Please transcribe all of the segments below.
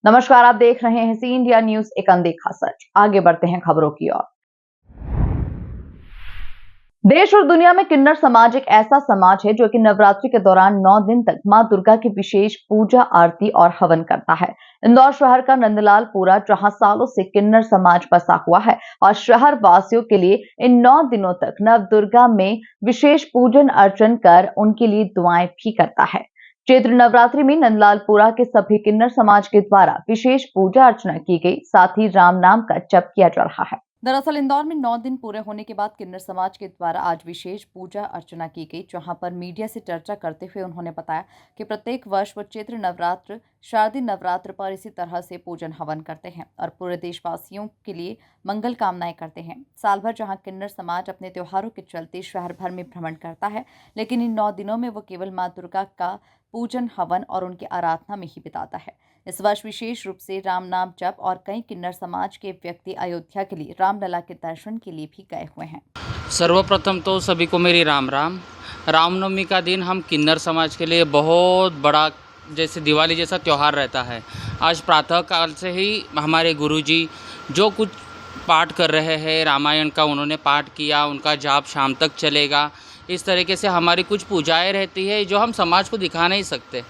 नमस्कार, आप देख रहे हैं सी इंडिया न्यूज, एक अनदेखा सच। आगे बढ़ते हैं खबरों की ओर। देश और दुनिया में किन्नर समाज एक ऐसा समाज है जो कि नवरात्रि के दौरान 9 दिन तक मां दुर्गा की विशेष पूजा, आरती और हवन करता है। इंदौर शहर का नंदलालपुरा जहां सालों से किन्नर समाज बसा हुआ है और शहर वासियों के लिए इन 9 दिनों तक नव दुर्गा में विशेष पूजन अर्चन कर उनके लिए दुआएं भी करता है। चैत्र नवरात्रि में नंदलालपुरा के सभी किन्नर समाज के द्वारा विशेष पूजा अर्चना की गई, साथ ही राम नाम का जप किया जा रहा है। दरअसल इंदौर में 9 दिन पूरे होने के बाद किन्नर समाज के द्वारा आज विशेष पूजा अर्चना की गई, जहां पर मीडिया से चर्चा करते हुए उन्होंने बताया कि प्रत्येक वर्ष वो चैत्र नवरात्र, शारदीय नवरात्र पर इसी तरह से पूजन हवन करते हैं और पूरे देशवासियों के लिए मंगल कामनाएं करते हैं। साल भर जहां किन्नर समाज अपने त्योहारों के चलते शहर भर में भ्रमण करता है, लेकिन इन 9 दिनों में वो केवल मां दुर्गा का पूजन, हवन और उनकी आराधना में ही बिताता है। इस वर्ष विशेष रूप से राम नाम जप और कई किन्नर समाज के व्यक्ति अयोध्या के लिए रामलला के दर्शन के लिए भी गए हुए हैं। सर्वप्रथम तो सभी को मेरी राम राम। रामनवमी का दिन हम किन्नर समाज के लिए बहुत बड़ा, जैसे दिवाली जैसा त्यौहार रहता है। आज प्रातः काल से ही हमारे गुरुजी जो कुछ पाठ कर रहे हैं रामायण का, उन्होंने पाठ किया, उनका जाप शाम तक चलेगा। इस तरीके से हमारी कुछ पूजाएं रहती है जो हम समाज को दिखा नहीं सकते,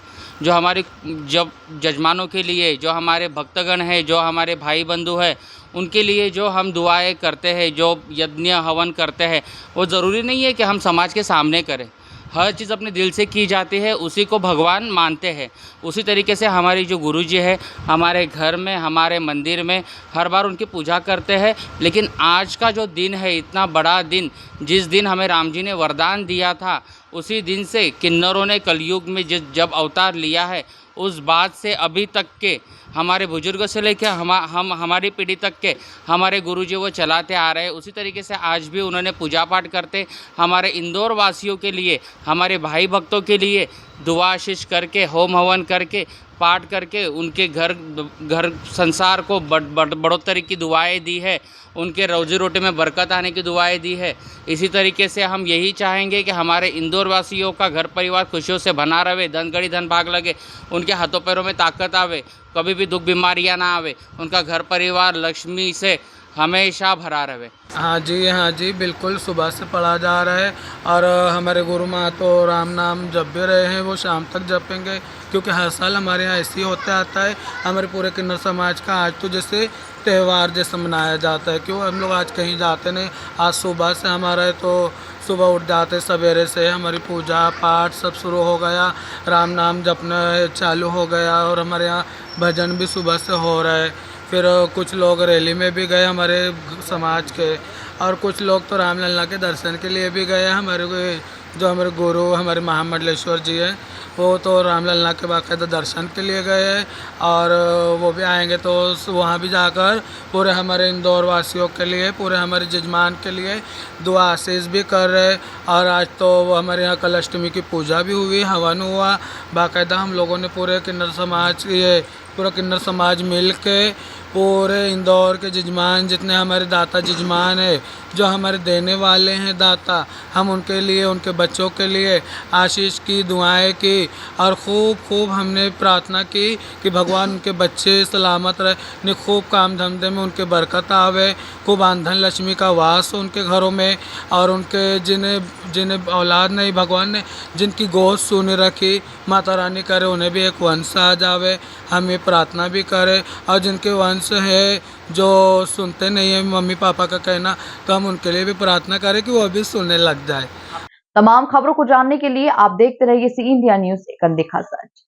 जो हमारे जब जजमानों के लिए, जो हमारे भक्तगण हैं, जो हमारे भाई बंधु हैं, उनके लिए जो हम दुआएं करते हैं, जो यज्ञ हवन करते हैं, वो ज़रूरी नहीं है कि हम समाज के सामने करें। हर चीज़ अपने दिल से की जाती है, उसी को भगवान मानते हैं। उसी तरीके से हमारी जो गुरुजी है, हमारे घर में, हमारे मंदिर में हर बार उनकी पूजा करते हैं। लेकिन आज का जो दिन है, इतना बड़ा दिन, जिस दिन हमें राम जी ने वरदान दिया था, उसी दिन से किन्नरों ने कलयुग में जब अवतार लिया है, उस बात से अभी तक के हमारे बुजुर्गों से लेकर हमारी पीढ़ी तक के हमारे गुरुजी वो चलाते आ रहे हैं। उसी तरीके से आज भी उन्होंने पूजा पाठ करते हमारे इंदौर वासियों के लिए, हमारे भाई भक्तों के लिए दुआ आशीष करके, होम हवन करके, पाठ करके उनके घर संसार को बढ़ोतरी की दुआएं दी है, उनके रोजी रोटी में बरकत आने की दुआएं दी है। इसी तरीके से हम यही चाहेंगे कि हमारे इंदौर वासियों का घर परिवार खुशियों से बना रहे, धन घड़ी धन भाग लगे, उनके हाथों पैरों में ताकत आवे, कभी भी दुख बीमारियां ना आवे, उनका घर परिवार लक्ष्मी से हमेशा भरा रहे। हाँ जी, बिल्कुल सुबह से पढ़ा जा रहा है और हमारे गुरु माँ तो राम नाम जप भी रहे हैं, वो शाम तक जपेंगे, क्योंकि हर साल हमारे यहाँ ऐसे ही होते आता है। हमारे पूरे किन्नर समाज का आज तो जैसे त्यौहार जैसा मनाया जाता है, क्यों हम लोग आज कहीं जाते नहीं। आज सुबह से हमारा तो सुबह उठ जाते सवेरे से, हमारी पूजा पाठ सब शुरू हो गया, राम नाम जपना चालू हो गया और हमारे यहाँ भजन भी सुबह से हो रहा है। फिर कुछ लोग रैली में भी गए हमारे समाज के, और कुछ लोग तो रामलला के दर्शन के लिए भी गए। जो हमारे गुरु हमारे महामंडलेश्वर जी हैं, वो तो रामलला के बाकायदा दर्शन के लिए गए हैं और वो भी आएंगे, तो वहाँ भी जाकर पूरे हमारे इंदौर वासियों के लिए, पूरे हमारे जजमान के लिए दुआ आशीष भी कर रहे। और आज तो हमारे यहाँ कल अष्टमी की पूजा भी हुई, हवन हुआ बाकायदा। हम लोगों ने पूरा किन्नर समाज मिल के पूरे इंदौर के जजमान, जितने हमारे दाता जजमान है, जो हमारे देने वाले हैं दाता, हम उनके लिए, उनके बच्चों के लिए आशीष की, दुआएं की और खूब हमने प्रार्थना की कि भगवान उनके बच्चे सलामत रहे, खूब काम धंधे में उनके बरकत आवे, खूब आंधन लक्ष्मी का वास हो उनके घरों में, और उनके जिन्हें औलाद नहीं, भगवान ने जिनकी गोद सुन रखी, माता रानी करे उन्हें भी एक वंश आ जावे। हम ये प्रार्थना भी करें, और जिनके वंश है जो सुनते नहीं है मम्मी पापा का कहना, तो हम उनके लिए भी प्रार्थना करें कि वो भी सुनने लग जाए। तमाम खबरों को जानने के लिए आप देखते रहिए सी इंडिया न्यूज, एक अनदेखा सच।